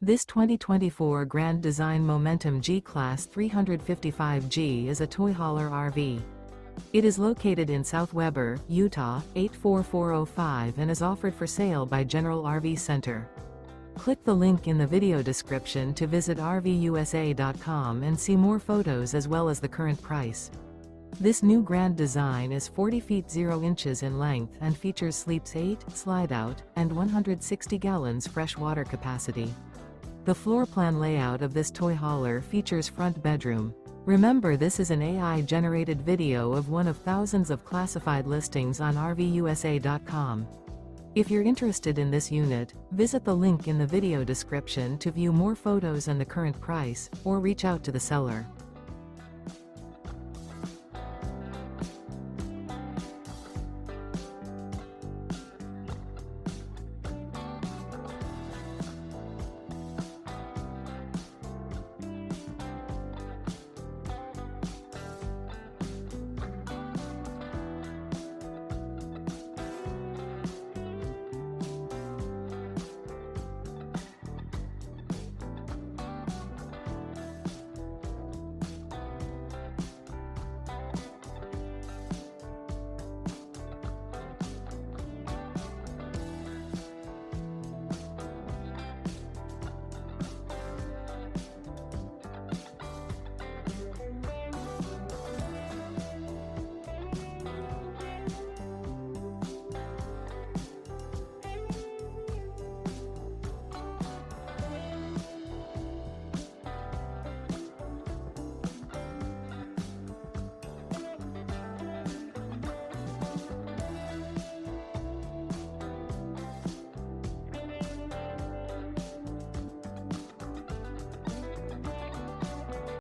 This 2024 Grand Design Momentum G-Class 355G is a toy hauler RV. It is located in South Weber, Utah, 84405 and is offered for sale by General RV Center. Click the link in the video description to visit RVUSA.com and see more photos as well as the current price. This new Grand Design is 40 feet 0 inches in length and features sleeps 8, Slideout, and 160 gallons fresh water capacity. The floor plan layout of this toy hauler features front bedroom. Remember, this is an AI-generated video of one of thousands of classified listings on RVUSA.com. If you're interested in this unit, visit the link in the video description to view more photos and the current price, or reach out to the seller.